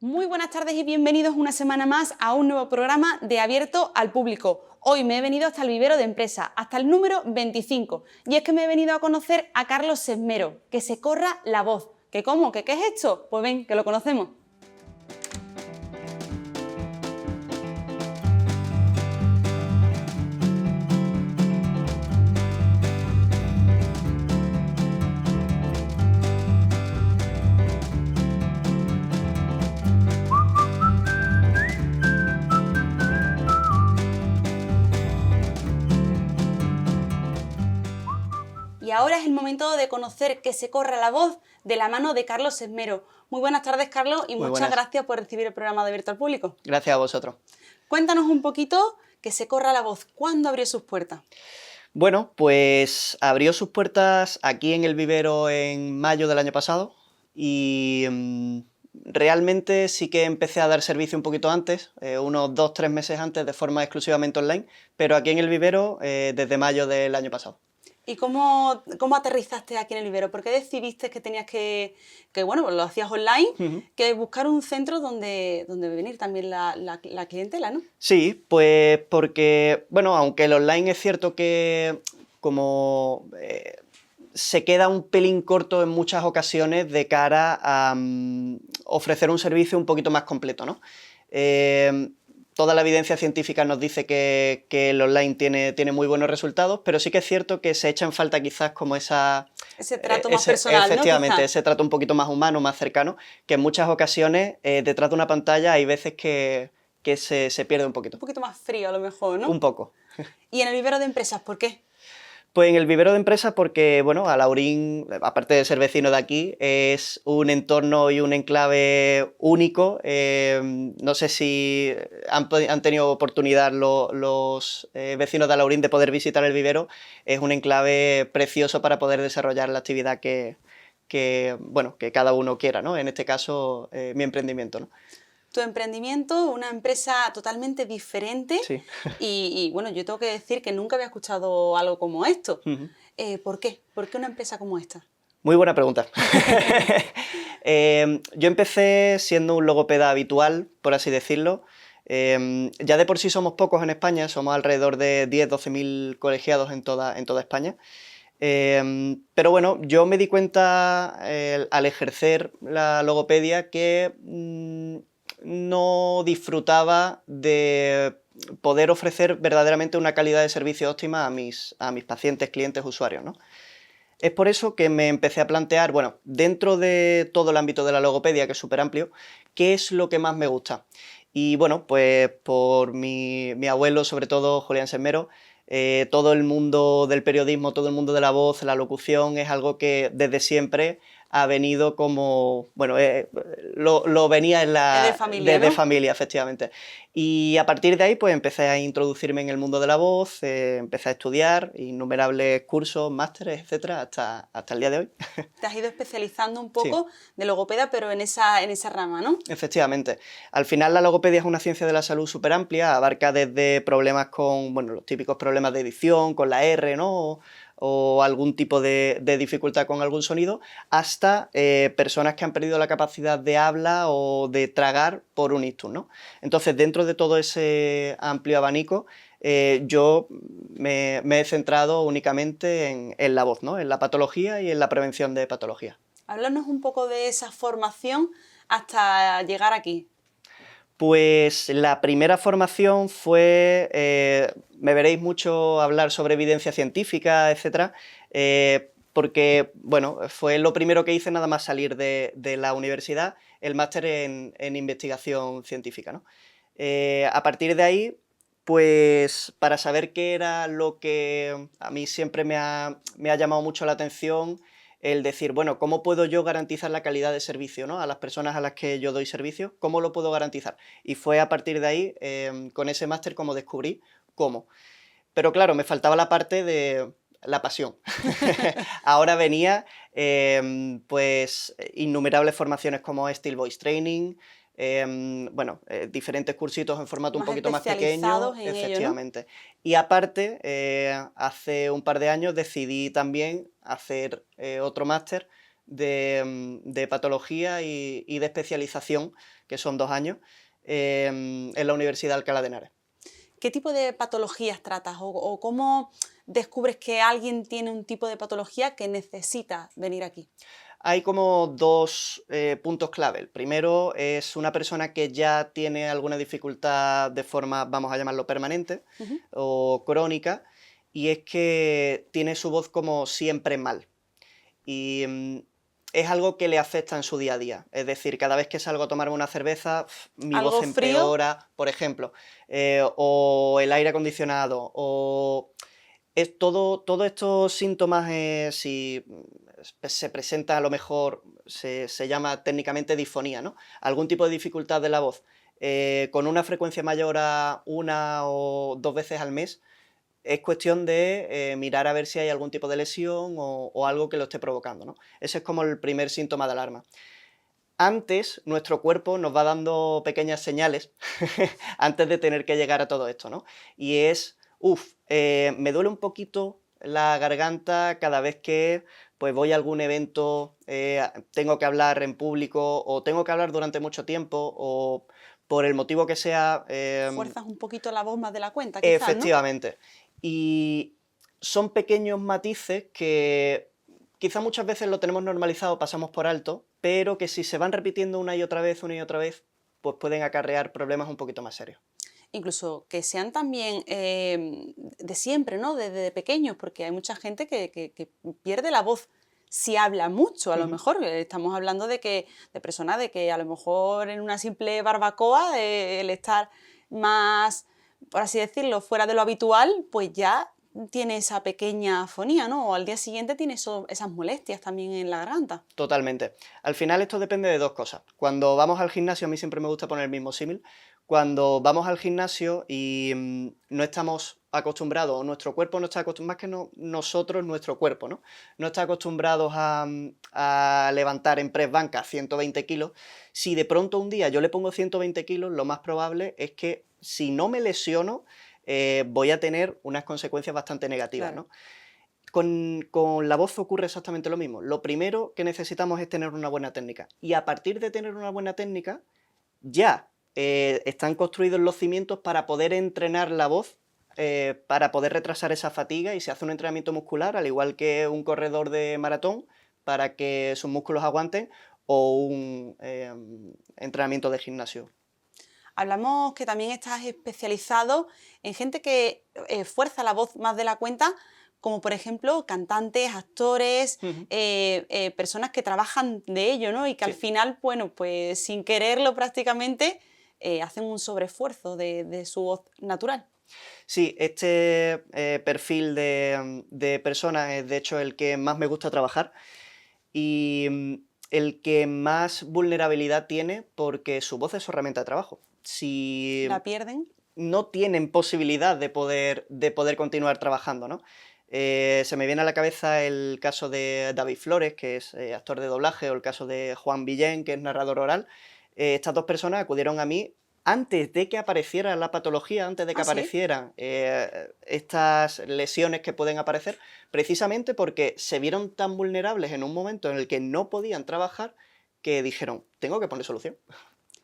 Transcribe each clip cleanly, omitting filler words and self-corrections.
Muy buenas tardes y bienvenidos una semana más a un nuevo programa de Abierto al Público. Hoy me he venido hasta el vivero de empresa, hasta el número 25. Y es que me he venido a conocer a Carlos Sesmero, que se corra la voz. ¿Qué cómo? ¿Qué es esto? Pues ven, que lo conocemos. Y ahora es el momento de conocer que se corra la voz de la mano de Carlos Sesmero. Muy buenas tardes, Carlos, y muchas gracias por recibir el programa de Abierto al Público. Gracias a vosotros. Cuéntanos un poquito que se corra la voz. ¿Cuándo abrió sus puertas? Bueno, pues abrió sus puertas aquí en el vivero en mayo del año pasado y realmente sí que empecé a dar servicio un poquito antes, unos 2-3 meses antes, de forma exclusivamente online, pero aquí en el vivero desde mayo del año pasado. ¿Y cómo aterrizaste aquí en el vivero? ¿Por qué decidiste que tenías bueno, pues lo hacías online, que buscar un centro donde venir también la clientela, ¿no? Sí, pues porque, bueno, aunque el online es cierto que como se queda un pelín corto en muchas ocasiones de cara a ofrecer un servicio un poquito más completo, ¿no? Toda la evidencia científica nos dice que el online tiene muy buenos resultados, pero sí que es cierto que se echa en falta quizás como ese trato más personal, efectivamente, ¿no? ese trato un poquito más humano, más cercano, que en muchas ocasiones detrás de una pantalla hay veces que se pierde un poquito. Un poquito más frío a lo mejor, ¿no? Un poco. ¿Y en el vivero de empresas por qué? Pues en el vivero de empresas porque, bueno, Alhaurín, aparte de ser vecino de aquí, es un entorno y un enclave único. No sé si han tenido oportunidad los vecinos de Alhaurín de poder visitar el vivero. Es un enclave precioso para poder desarrollar la actividad que cada uno quiera, ¿no? En este caso, mi emprendimiento, ¿no? Tu emprendimiento, una empresa totalmente diferente. Sí. Y bueno, yo tengo que decir que nunca había escuchado algo como esto. ¿Por qué? ¿Por qué una empresa como esta? Muy buena pregunta. Yo empecé siendo un logopeda habitual, por así decirlo. Ya de por sí somos pocos en España, somos alrededor de 10-12.000 colegiados en toda España. Pero bueno, yo me di cuenta al ejercer la logopedia que no disfrutaba de poder ofrecer verdaderamente una calidad de servicio óptima a mis pacientes, clientes, usuarios, ¿no? Es por eso que me empecé a plantear, bueno, dentro de todo el ámbito de la logopedia, que es súper amplio, ¿qué es lo que más me gusta? Y bueno, pues por mi abuelo, sobre todo, Julián Sesmero, todo el mundo del periodismo, todo el mundo de la voz, la locución, es algo que desde siempre ha venido como, bueno, lo venía en de familia, desde ¿no? familia, efectivamente. Y a partir de ahí, pues empecé a introducirme en el mundo de la voz, empecé a estudiar innumerables cursos, másteres, etcétera, hasta el día de hoy. Te has ido especializando un poco de logopeda, pero en esa rama, ¿no? Efectivamente. Al final la logopedia es una ciencia de la salud súper amplia, abarca desde problemas con, bueno, los típicos problemas de dicción, con la R, ¿no? O algún tipo de dificultad con algún sonido, hasta personas que han perdido la capacidad de habla o de tragar por un ictus, ¿no? Entonces, dentro de todo ese amplio abanico, yo me he centrado únicamente en la voz, ¿no? En la patología y en la prevención de patologías. Háblanos un poco de esa formación hasta llegar aquí. Pues la primera formación fue, me veréis mucho hablar sobre evidencia científica, etcétera, porque, bueno, fue lo primero que hice nada más salir de la universidad, el máster en investigación científica, ¿no? A partir de ahí, pues para saber qué era lo que a mí siempre me ha llamado mucho la atención, el decir, bueno, ¿cómo puedo yo garantizar la calidad de servicio, ¿no? A las personas a las que yo doy servicio? ¿Cómo lo puedo garantizar? Y fue a partir de ahí, con ese máster, como descubrí cómo. Pero claro, me faltaba la parte de la pasión. Ahora venía, pues, innumerables formaciones como Steel Voice Training, diferentes cursitos en formato un poquito más pequeño, en efectivamente. ello, ¿no? Y aparte, hace un par de años decidí también hacer otro máster de patología y de especialización, que son 2 años, en la Universidad de Alcalá de Henares. ¿Qué tipo de patologías tratas o cómo descubres que alguien tiene un tipo de patología que necesita venir aquí? Hay como 2 puntos clave. El primero es una persona que ya tiene alguna dificultad de forma, vamos a llamarlo, permanente Ujú. o crónica, y es que tiene su voz como siempre mal. Y es algo que le afecta en su día a día. Es decir, cada vez que salgo a tomarme una cerveza, mi voz ¿Algo frío? empeora, por ejemplo, o el aire acondicionado, o es todos estos síntomas, si se presenta a lo mejor, se llama técnicamente disfonía, ¿no? Algún tipo de dificultad de la voz, con una frecuencia mayor a 1 o 2 veces al mes, es cuestión de mirar a ver si hay algún tipo de lesión o algo que lo esté provocando, ¿no? Ese es como el primer síntoma de alarma. Antes, nuestro cuerpo nos va dando pequeñas señales antes de tener que llegar a todo esto, ¿no? Y es, me duele un poquito la garganta cada vez que pues, voy a algún evento, tengo que hablar en público o tengo que hablar durante mucho tiempo o por el motivo que sea. Fuerzas un poquito la voz más de la cuenta, quizás, ¿no? Efectivamente. Y son pequeños matices que quizá muchas veces lo tenemos normalizado, pasamos por alto, pero que si se van repitiendo una y otra vez, pues pueden acarrear problemas un poquito más serios. Incluso que sean también de siempre, ¿no? Desde pequeños, porque hay mucha gente que pierde la voz si habla mucho, a lo Ujú. mejor. Estamos hablando de personas de que a lo mejor en una simple barbacoa, el estar más, por así decirlo, fuera de lo habitual, pues ya tiene esa pequeña afonía, ¿no? O al día siguiente tiene esas molestias también en la garganta. Totalmente. Al final esto depende de 2 cosas. Cuando vamos al gimnasio, a mí siempre me gusta poner el mismo símil, cuando vamos al gimnasio y no estamos acostumbrados, o nuestro cuerpo no está acostumbrado, más que nosotros, nuestro cuerpo, ¿no? No está acostumbrados a levantar en press banca 120 kilos, si de pronto un día yo le pongo 120 kilos, lo más probable es que si no me lesiono, voy a tener unas consecuencias bastante negativas, Claro. ¿no? Con la voz ocurre exactamente lo mismo. Lo primero que necesitamos es tener una buena técnica. Y a partir de tener una buena técnica, ya están construidos los cimientos para poder entrenar la voz, para poder retrasar esa fatiga, y se hace un entrenamiento muscular, al igual que un corredor de maratón, para que sus músculos aguanten, o un entrenamiento de gimnasio. Hablamos que también estás especializado en gente que fuerza la voz más de la cuenta, como por ejemplo cantantes, actores, Ujú. personas que trabajan de ello, ¿no? Y que al Sí. final, bueno, pues sin quererlo prácticamente, hacen un sobreesfuerzo de su voz natural. Sí, este perfil de personas es de hecho el que más me gusta trabajar y el que más vulnerabilidad tiene porque su voz es su herramienta de trabajo. Si la Si pierden, no tienen posibilidad de poder continuar trabajando, ¿no? Se me viene a la cabeza el caso de David Flores, que es actor de doblaje, o el caso de Juan Villén, que es narrador oral. Estas 2 personas acudieron a mí antes de que apareciera la patología, antes de que ah, sí, aparecieran estas lesiones que pueden aparecer, precisamente porque se vieron tan vulnerables en un momento en el que no podían trabajar, que dijeron, tengo que poner solución.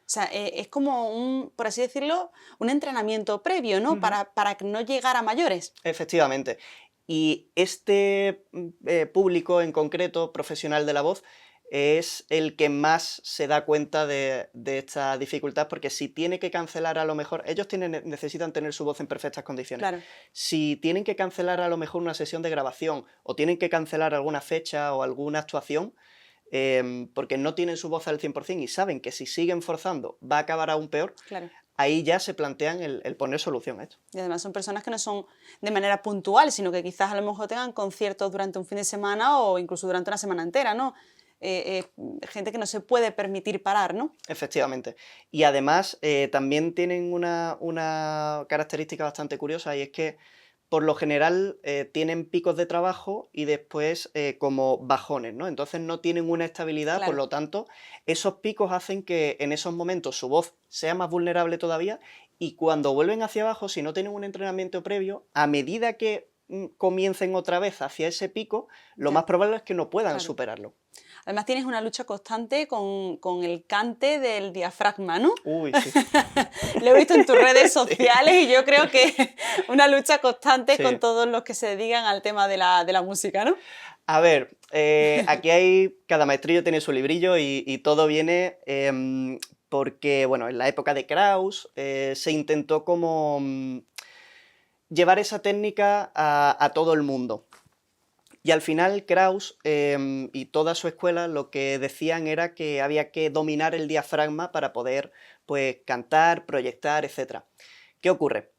o sea, es como un, por así decirlo, un entrenamiento previo, ¿no? Ujú. Para no llegar a mayores. Efectivamente. Y este público en concreto, profesional de la voz, es el que más se da cuenta de esta dificultad, porque si tiene que cancelar a lo mejor, ellos necesitan tener su voz en perfectas condiciones. Claro. Si tienen que cancelar a lo mejor una sesión de grabación o tienen que cancelar alguna fecha o alguna actuación, porque no tienen su voz al 100% y saben que si siguen forzando va a acabar aún peor, Claro. ahí ya se plantean el poner solución a esto. Y además son personas que no son de manera puntual, sino que quizás a lo mejor tengan conciertos durante un fin de semana o incluso durante una semana entera, ¿no? Gente que no se puede permitir parar, ¿no? Efectivamente. Y además también tienen una característica bastante curiosa, y es que por lo general tienen picos de trabajo y después como bajones, ¿no? Entonces no tienen una estabilidad, por Claro. lo tanto, esos picos hacen que en esos momentos su voz sea más vulnerable todavía, y cuando vuelven hacia abajo, si no tienen un entrenamiento previo, a medida que comiencen otra vez hacia ese pico, lo Ya. más probable es que no puedan Claro. superarlo. Además tienes una lucha constante con el cante del diafragma, ¿no? Uy, sí. Lo he visto en tus redes sociales y yo creo que una lucha constante Sí. con todos los que se dedican al tema de la música, ¿no? A ver, aquí cada maestrillo tiene su librillo y todo viene porque, bueno, en la época de Krauss se intentó como llevar esa técnica a todo el mundo. Y al final Krauss y toda su escuela lo que decían era que había que dominar el diafragma para poder, pues, cantar, proyectar, etc. ¿Qué ocurre?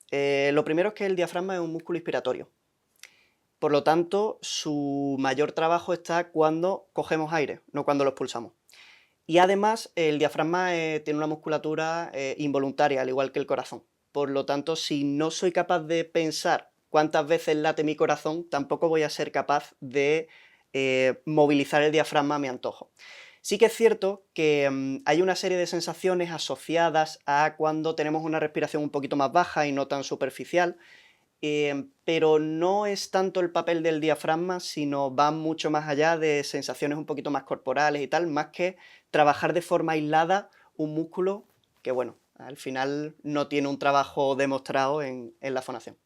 Lo primero es que el diafragma es un músculo inspiratorio. Por lo tanto, su mayor trabajo está cuando cogemos aire, no cuando lo expulsamos. Y además, el diafragma tiene una musculatura involuntaria, al igual que el corazón. Por lo tanto, si no soy capaz de pensar cuántas veces late mi corazón, tampoco voy a ser capaz de movilizar el diafragma a mi antojo. Sí que es cierto que hay una serie de sensaciones asociadas a cuando tenemos una respiración un poquito más baja y no tan superficial, pero no es tanto el papel del diafragma, sino va mucho más allá de sensaciones un poquito más corporales y tal, más que trabajar de forma aislada un músculo que, bueno, al final no tiene un trabajo demostrado en la fonación.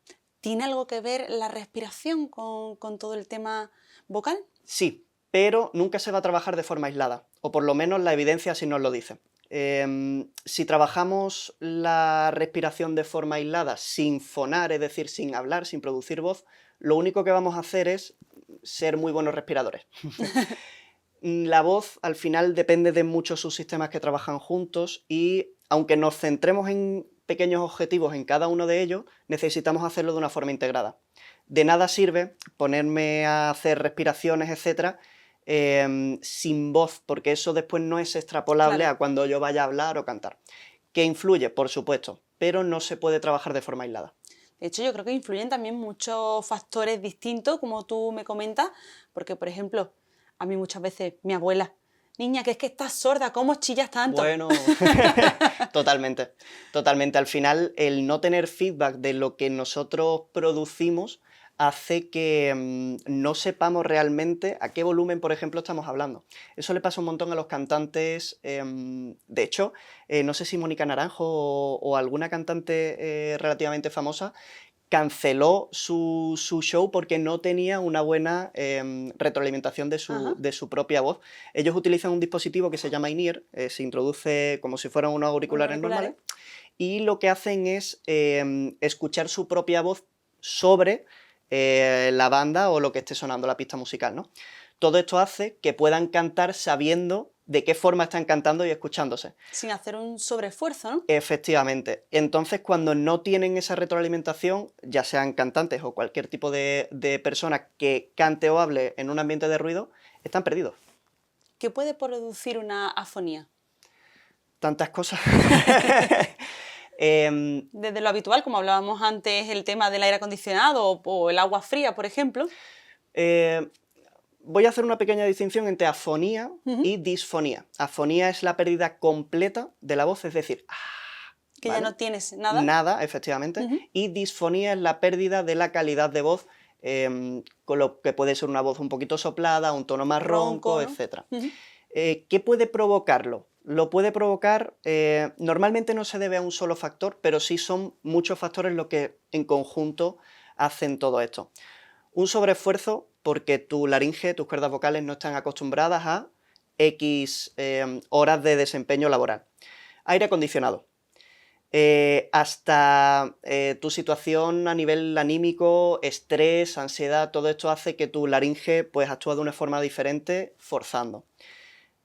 ¿Tiene algo que ver la respiración con todo el tema vocal? Sí, pero nunca se va a trabajar de forma aislada, o por lo menos la evidencia así nos lo dice. Si trabajamos la respiración de forma aislada, sin fonar, es decir, sin hablar, sin producir voz, lo único que vamos a hacer es ser muy buenos respiradores. La voz al final depende de muchos subsistemas que trabajan juntos y aunque nos centremos en pequeños objetivos en cada uno de ellos, necesitamos hacerlo de una forma integrada. De nada sirve ponerme a hacer respiraciones, etcétera, sin voz, porque eso después no es extrapolable Claro. a cuando yo vaya a hablar o cantar. Que influye, por supuesto, pero no se puede trabajar de forma aislada. De hecho, yo creo que influyen también muchos factores distintos, como tú me comentas, porque, por ejemplo, a mí muchas veces mi abuela, niña, que es que estás sorda, ¿cómo chillas tanto? Bueno, totalmente, totalmente. Al final, el no tener feedback de lo que nosotros producimos hace que no sepamos realmente a qué volumen, por ejemplo, estamos hablando. Eso le pasa un montón a los cantantes. De hecho, no sé si Mónica Naranjo o alguna cantante relativamente famosa canceló su show porque no tenía una buena retroalimentación de Ajá. su propia voz. Ellos utilizan un dispositivo que se llama in-ear, se introduce como si fueran unos auriculares normales, y lo que hacen es escuchar su propia voz sobre la banda o lo que esté sonando, la pista musical, ¿no? Todo esto hace que puedan cantar sabiendo de qué forma están cantando y escuchándose. Sin hacer un sobreesfuerzo, ¿no? Efectivamente. Entonces, cuando no tienen esa retroalimentación, ya sean cantantes o cualquier tipo de persona que cante o hable en un ambiente de ruido, están perdidos. ¿Qué puede producir una afonía? Tantas cosas. Desde lo habitual, como hablábamos antes, el tema del aire acondicionado o el agua fría, por ejemplo. Voy a hacer una pequeña distinción entre afonía y disfonía. Afonía es la pérdida completa de la voz, es decir, Que ¿vale? ya no tienes nada. Nada, efectivamente. Y disfonía es la pérdida de la calidad de voz, con lo que puede ser una voz un poquito soplada, un tono más ronco, ¿no? etc. ¿Qué puede provocarlo? Lo puede provocar, normalmente no se debe a un solo factor, pero sí son muchos factores los que en conjunto hacen todo esto. Un sobreesfuerzo porque tu laringe, tus cuerdas vocales no están acostumbradas a X horas de desempeño laboral. Aire acondicionado. Hasta tu situación a nivel anímico, estrés, ansiedad, todo esto hace que tu laringe pues actúe de una forma diferente, forzando.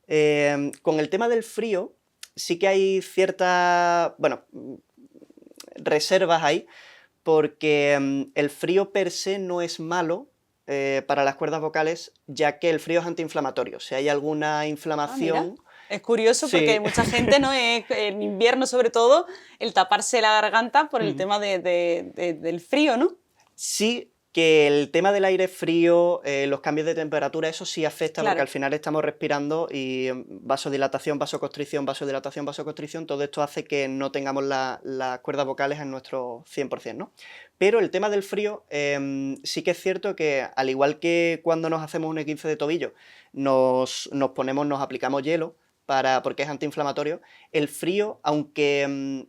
Con el tema del frío, sí que hay ciertas, bueno, reservas ahí, porque el frío per se no es malo para las cuerdas vocales, ya que el frío es antiinflamatorio. Si hay alguna inflamación... Es curioso porque mucha gente, ¿no? En invierno sobre todo, el taparse la garganta por el tema del frío, ¿no? Sí, que el tema del aire frío, los cambios de temperatura, eso sí afecta, Claro. porque al final estamos respirando y vasodilatación, vasoconstricción, vasodilatación, vasoconstricción, todo esto hace que no tengamos las cuerdas vocales en nuestro 100%, ¿no? Pero el tema del frío, sí que es cierto que, al igual que cuando nos hacemos un esguince de tobillo, nos aplicamos hielo, porque es antiinflamatorio, el frío, aunque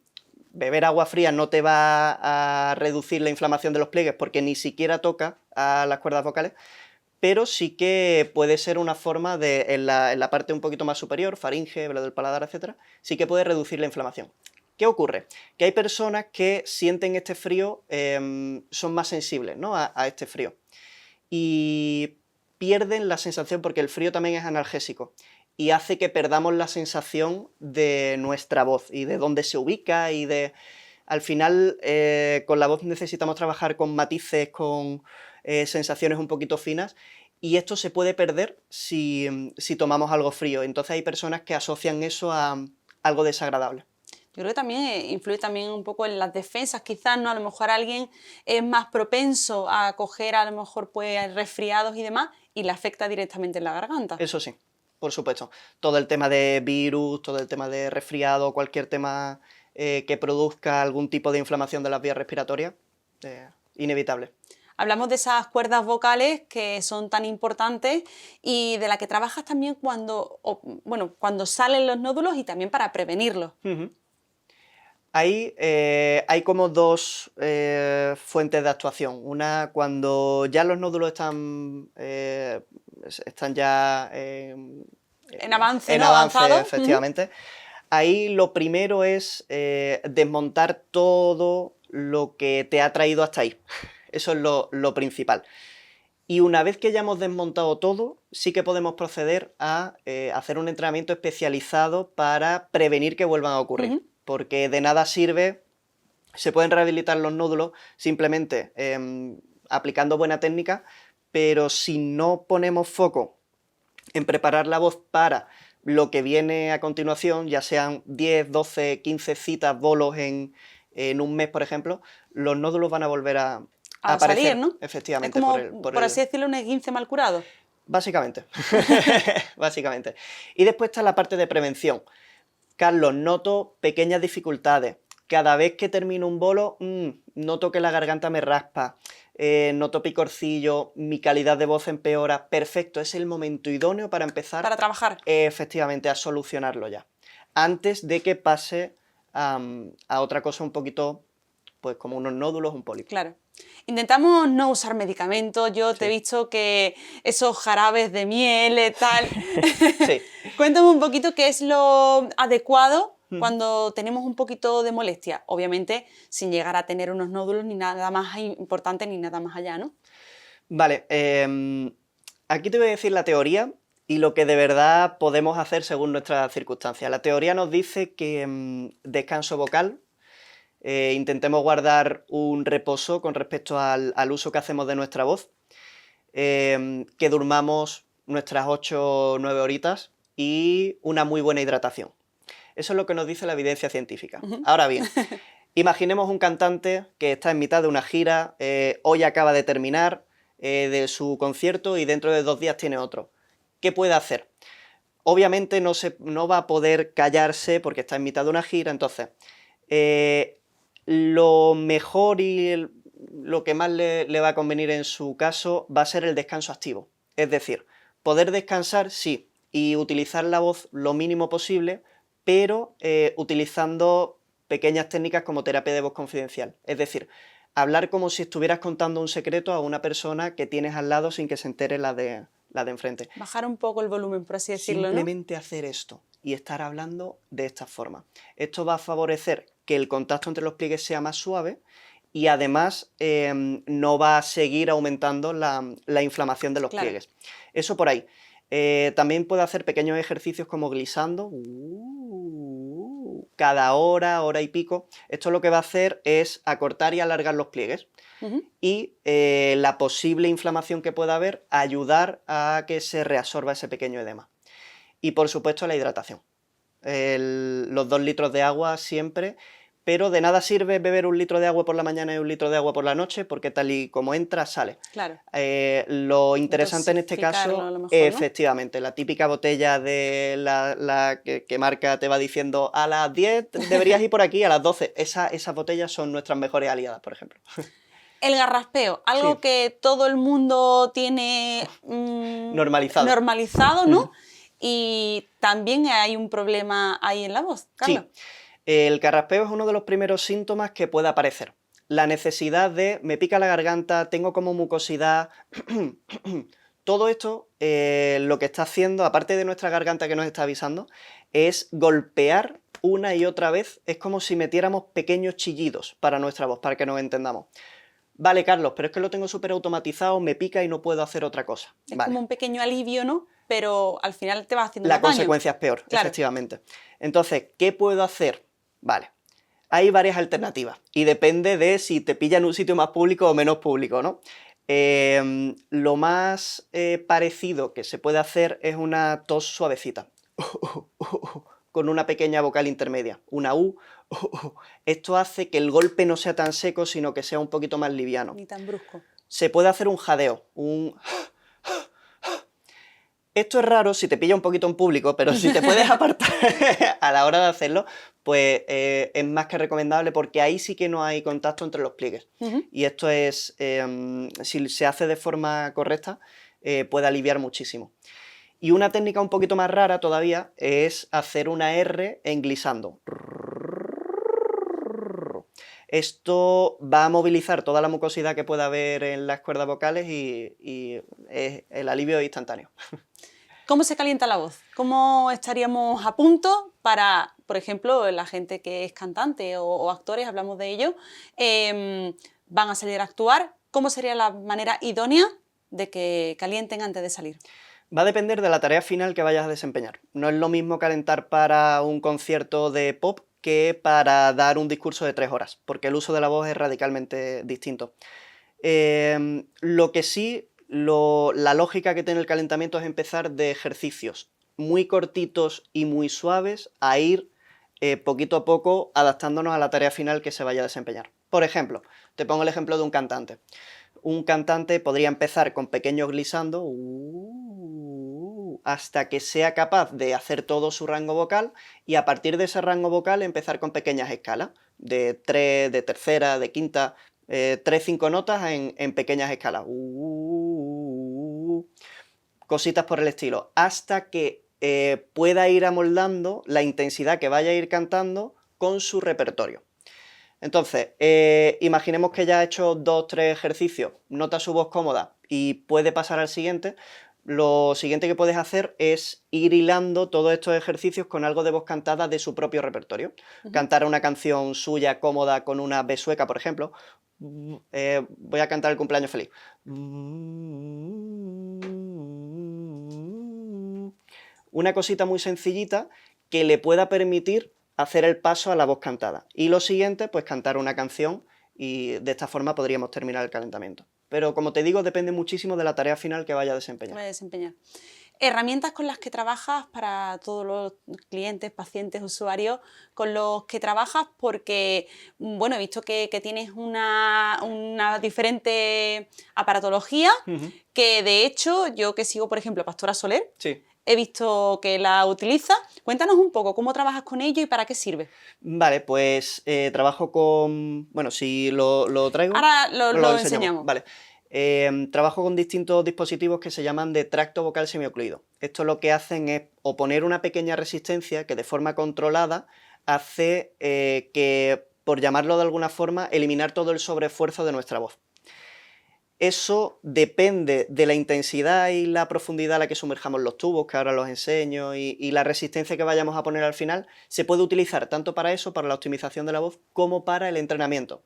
beber agua fría no te va a reducir la inflamación de los pliegues porque ni siquiera toca a las cuerdas vocales, pero sí que puede ser una forma de, en la parte un poquito más superior, faringe, velo del paladar, etc., sí que puede reducir la inflamación. ¿Qué ocurre? Que hay personas que sienten este frío, son más sensibles, ¿no?, a este frío, y pierden la sensación, porque el frío también es analgésico, y hace que perdamos la sensación de nuestra voz y de dónde se ubica y de... Al final, con la voz necesitamos trabajar con matices, con sensaciones un poquito finas, y esto se puede perder si tomamos algo frío. Entonces hay personas que asocian eso a algo desagradable. Yo creo que también influye también un poco en las defensas, quizás, ¿no? A lo mejor alguien es más propenso a coger a lo mejor pues resfriados y demás y le afecta directamente en la garganta. Eso sí, por supuesto. Todo el tema de virus, todo el tema de resfriado, cualquier tema que produzca algún tipo de inflamación de las vías respiratorias, inevitable. Hablamos de esas cuerdas vocales que son tan importantes y de las que trabajas también cuando salen los nódulos y también para prevenirlos. Uh-huh. Ahí hay como dos fuentes de actuación. Una, cuando ya los nódulos están ya En avance, en ¿no? avance, Avanzado. efectivamente. Ahí lo primero es desmontar todo lo que te ha traído hasta ahí. Eso es lo principal. Y una vez que ya hemos desmontado todo, sí que podemos proceder a hacer un entrenamiento especializado para prevenir que vuelvan a ocurrir. Uh-huh. Porque de nada sirve, se pueden rehabilitar los nódulos simplemente aplicando buena técnica, pero si no ponemos foco en preparar la voz para lo que viene a continuación, ya sean 10, 12, 15 citas, bolos en un mes, por ejemplo, los nódulos van a volver a aparecer, salir, ¿no? Efectivamente. Es como, por así decirlo, un esguince mal curado. Básicamente. Básicamente. Y después está la parte de prevención. Carlos, noto pequeñas dificultades. Cada vez que termino un bolo, noto que la garganta me raspa, noto picorcillo, mi calidad de voz empeora. Perfecto, es el momento idóneo para empezar... Para trabajar. Efectivamente, a solucionarlo ya. Antes de que pase a otra cosa un poquito, pues como unos nódulos, un pólipo. Claro. Intentamos no usar medicamentos. Yo te he visto que esos jarabes de miel, tal. Sí. Cuéntame un poquito qué es lo adecuado cuando tenemos un poquito de molestia. Obviamente, sin llegar a tener unos nódulos ni nada más importante ni nada más allá, ¿no? Vale. Aquí te voy a decir la teoría y lo que de verdad podemos hacer según nuestras circunstancias. La teoría nos dice que descanso vocal. Intentemos guardar un reposo con respecto al uso que hacemos de nuestra voz, que durmamos nuestras 8 o 9 horitas y una muy buena hidratación. Eso es lo que nos dice la evidencia científica. Ahora bien, imaginemos un cantante que está en mitad de una gira, hoy acaba de terminar de su concierto y dentro de 2 días tiene otro. ¿Qué puede hacer? Obviamente no va a poder callarse porque está en mitad de una gira, entonces... lo mejor y lo que más le va a convenir en su caso va a ser el descanso activo. Es decir, poder descansar, sí, y utilizar la voz lo mínimo posible, pero utilizando pequeñas técnicas como terapia de voz confidencial. Es decir, hablar como si estuvieras contando un secreto a una persona que tienes al lado sin que se entere la de enfrente. Bajar un poco el volumen, por así decirlo, Simplemente hacer esto y estar hablando de esta forma. Esto va a favorecer que el contacto entre los pliegues sea más suave y además no va a seguir aumentando la inflamación de los pliegues. Eso por ahí. También puede hacer pequeños ejercicios como glissando, cada hora y pico. Esto lo que va a hacer es acortar y alargar los pliegues. Y la posible inflamación que pueda haber, ayudar a que se reabsorba ese pequeño edema. Y por supuesto la hidratación. Los 2 litros de agua siempre, pero de nada sirve beber 1 litro de agua por la mañana y 1 litro de agua por la noche, porque tal y como entra, sale. Claro. Lo interesante en este Dosificarlo caso, a lo mejor, ¿no? efectivamente, la típica botella de la que marca te va diciendo a las 10 deberías ir por aquí, a las 12. Esas botellas son nuestras mejores aliadas, por ejemplo. El garraspeo, algo Sí. que todo el mundo tiene normalizado, ¿no? Y también hay un problema ahí en la voz, Carlos. Sí, el carraspeo es uno de los primeros síntomas que puede aparecer. La necesidad de, me pica la garganta, tengo como mucosidad. Todo esto lo que está haciendo, aparte de nuestra garganta que nos está avisando, es golpear una y otra vez. Es como si metiéramos pequeños chillidos para nuestra voz, para que nos entendamos. Vale, Carlos, pero es que lo tengo súper automatizado, me pica y no puedo hacer otra cosa. Es vale. como un pequeño alivio, ¿no? Pero al final te va haciendo La más daño. consecuencia es peor, Claro. efectivamente. Entonces, ¿qué puedo hacer? Vale, hay varias alternativas y depende de si te pilla en un sitio más público o menos público, ¿no? Lo más parecido que se puede hacer es una tos suavecita, con una pequeña vocal intermedia, una U. Esto hace que el golpe no sea tan seco, sino que sea un poquito más liviano. Ni tan brusco. Se puede hacer un jadeo, Esto es raro si te pilla un poquito en público, pero si te puedes apartar a la hora de hacerlo, pues es más que recomendable, porque ahí sí que no hay contacto entre los pliegues. Y esto es, si se hace de forma correcta, puede aliviar muchísimo. Y una técnica un poquito más rara todavía es hacer una R englissando. Esto va a movilizar toda la mucosidad que pueda haber en las cuerdas vocales y el alivio es instantáneo. ¿Cómo se calienta la voz? ¿Cómo estaríamos a punto para, por ejemplo, la gente que es cantante o actores, hablamos de ello, van a salir a actuar? ¿Cómo sería la manera idónea de que calienten antes de salir? Va a depender de la tarea final que vayas a desempeñar. No es lo mismo calentar para un concierto de pop que para dar un discurso de 3 horas, porque el uso de la voz es radicalmente distinto. Lo que sí, la lógica que tiene el calentamiento es empezar de ejercicios muy cortitos y muy suaves a ir poquito a poco adaptándonos a la tarea final que se vaya a desempeñar. Por ejemplo, te pongo el ejemplo de un cantante. Un cantante podría empezar con pequeños glissando hasta que sea capaz de hacer todo su rango vocal, y a partir de ese rango vocal empezar con pequeñas escalas, de 3, de tercera, de quinta, 3-5 notas en pequeñas escalas. Cositas por el estilo, hasta que pueda ir amoldando la intensidad que vaya a ir cantando con su repertorio. Entonces, imaginemos que ya ha hecho 2-3 ejercicios, nota su voz cómoda y puede pasar al siguiente. Lo siguiente que puedes hacer es ir hilando todos estos ejercicios con algo de voz cantada de su propio repertorio. Cantar una canción suya cómoda con una B sueca, por ejemplo. Voy a cantar el cumpleaños feliz. Una cosita muy sencillita que le pueda permitir hacer el paso a la voz cantada. Y lo siguiente, pues cantar una canción, y de esta forma podríamos terminar el calentamiento. Pero como te digo, depende muchísimo de la tarea final que vaya a desempeñar. Herramientas con las que trabajas para todos los clientes, pacientes, usuarios con los que trabajas, porque bueno, he visto que tienes una diferente aparatología, que de hecho yo que sigo, por ejemplo, a Pastora Soler, sí, he visto que la utiliza. Cuéntanos un poco cómo trabajas con ello y para qué sirve. Vale, pues trabajo con... Bueno, si lo traigo... Ahora lo enseñamos. Vale. Trabajo con distintos dispositivos que se llaman de tracto vocal semiocluido. Esto lo que hacen es oponer una pequeña resistencia que de forma controlada hace que, por llamarlo de alguna forma, eliminar todo el sobreesfuerzo de nuestra voz. Eso depende de la intensidad y la profundidad a la que sumerjamos los tubos, que ahora los enseño, y la resistencia que vayamos a poner al final. Se puede utilizar tanto para eso, para la optimización de la voz, como para el entrenamiento.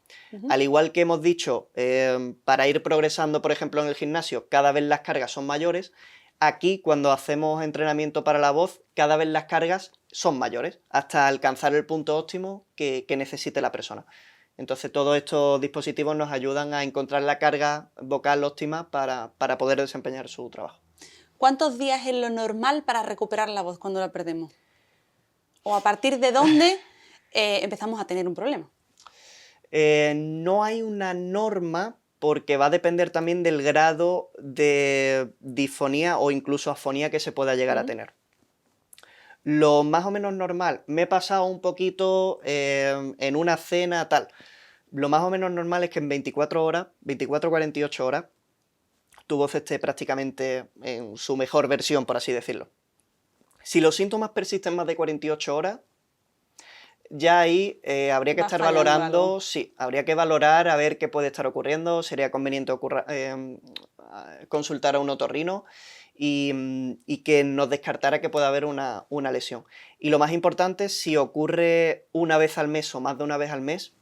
Al igual que hemos dicho, para ir progresando, por ejemplo, en el gimnasio, cada vez las cargas son mayores. Aquí, cuando hacemos entrenamiento para la voz, cada vez las cargas son mayores, hasta alcanzar el punto óptimo que necesite la persona. Entonces todos estos dispositivos nos ayudan a encontrar la carga vocal óptima para poder desempeñar su trabajo. ¿Cuántos días es lo normal para recuperar la voz cuando la perdemos? ¿O a partir de dónde empezamos a tener un problema. No hay una norma porque va a depender también del grado de disfonía o incluso afonía que se pueda llegar a tener. Lo más o menos normal, me he pasado un poquito en una cena, tal. Lo más o menos normal es que en 24 horas, 24-48 horas, tu voz esté prácticamente en su mejor versión, por así decirlo. Si los síntomas persisten más de 48 horas, ya ahí habría que estar valorando, sí, habría que valorar a ver qué puede estar ocurriendo, sería conveniente consultar a un otorrino y que nos descartara que pueda haber una lesión. Y lo más importante, si ocurre una vez al mes o más de una vez al mes...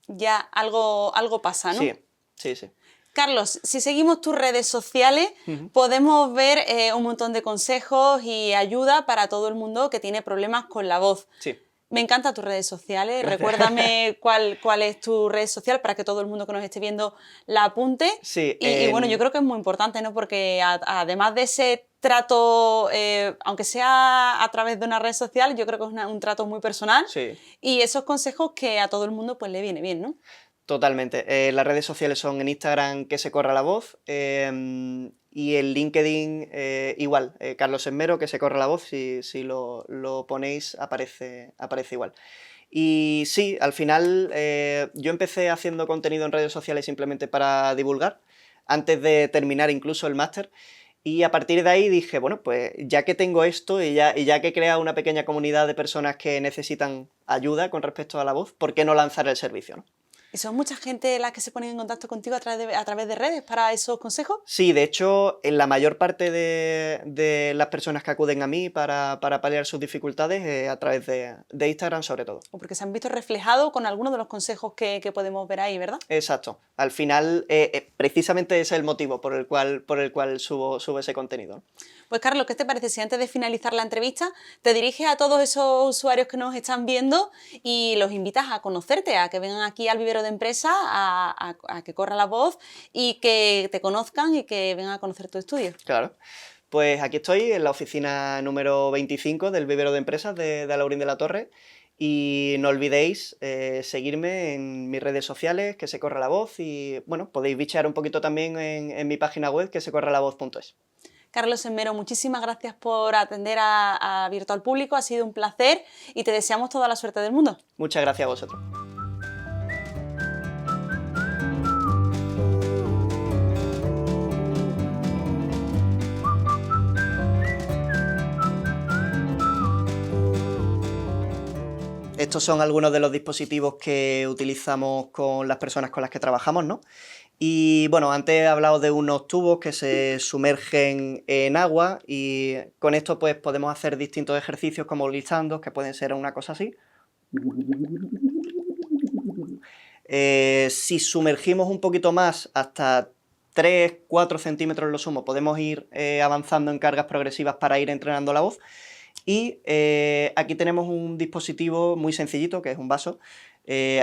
Ya algo pasa, ¿no? Sí, sí, sí. Carlos, si seguimos tus redes sociales, podemos ver un montón de consejos y ayuda para todo el mundo que tiene problemas con la voz. Sí. Me encantan tus redes sociales. Gracias. Recuérdame cuál es tu red social para que todo el mundo que nos esté viendo la apunte. Sí, y bueno, yo creo que es muy importante, ¿no? Porque además de ese trato, aunque sea a través de una red social, yo creo que es un trato muy personal. Sí. Y esos consejos que a todo el mundo pues le viene bien, ¿no? Totalmente. Las redes sociales son en Instagram que se corra la voz y en LinkedIn igual, Carlos Esmero que se corra la voz, si lo ponéis aparece igual. Y sí, al final yo empecé haciendo contenido en redes sociales simplemente para divulgar, antes de terminar incluso el máster, y a partir de ahí dije, bueno, pues ya que tengo esto y ya que he creado una pequeña comunidad de personas que necesitan ayuda con respecto a la voz, ¿por qué no lanzar el servicio, no? ¿Y son mucha gente las que se ponen en contacto contigo a través de redes para esos consejos? Sí, de hecho, en la mayor parte de las personas que acuden a mí para paliar sus dificultades a través de Instagram sobre todo. O porque se han visto reflejados con algunos de los consejos que podemos ver ahí, ¿verdad? Exacto. Al final, precisamente ese es el motivo por el cual subo ese contenido. Pues Carlos, ¿qué te parece si antes de finalizar la entrevista te diriges a todos esos usuarios que nos están viendo y los invitas a conocerte, a que vengan aquí al Vivero de Empresa, a que corra la voz y que te conozcan y que vengan a conocer tu estudio? Claro. Pues aquí estoy en la oficina número 25 del Vivero de Empresas de Alaurín de la Torre y no olvidéis seguirme en mis redes sociales, que se corra la voz y bueno, podéis bichear un poquito también en mi página web, que se corralavoz.es. Carlos Esmero, muchísimas gracias por atender a Abierto al Público, ha sido un placer y te deseamos toda la suerte del mundo. Muchas gracias a vosotros. Estos son algunos de los dispositivos que utilizamos con las personas con las que trabajamos, ¿no? Y bueno, antes he hablado de unos tubos que se sumergen en agua y con esto pues podemos hacer distintos ejercicios como glissando, que pueden ser una cosa así. Si sumergimos un poquito más, hasta 3-4 centímetros lo sumo, podemos ir avanzando en cargas progresivas para ir entrenando la voz. Y aquí tenemos un dispositivo muy sencillito, que es un vaso,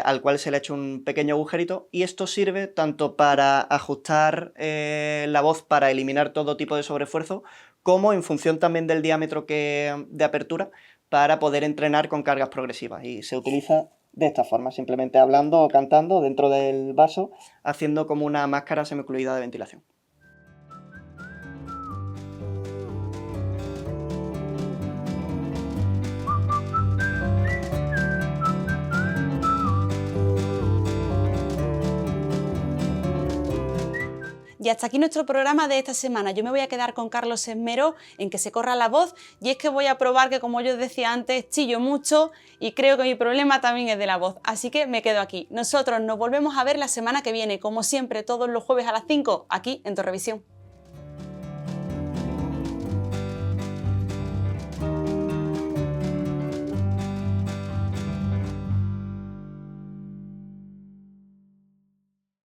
al cual se le ha hecho un pequeño agujerito, y esto sirve tanto para ajustar la voz para eliminar todo tipo de sobreesfuerzo, como en función también del diámetro de apertura, para poder entrenar con cargas progresivas. Y se utiliza de esta forma, simplemente hablando o cantando dentro del vaso, haciendo como una máscara semicluida de ventilación. Y hasta aquí nuestro programa de esta semana. Yo me voy a quedar con Carlos Esmero en que se corra la voz y es que voy a probar que, como yo decía antes, chillo mucho y creo que mi problema también es de la voz. Así que me quedo aquí. Nosotros nos volvemos a ver la semana que viene, como siempre, todos los jueves a las 5, aquí en Torrevisión.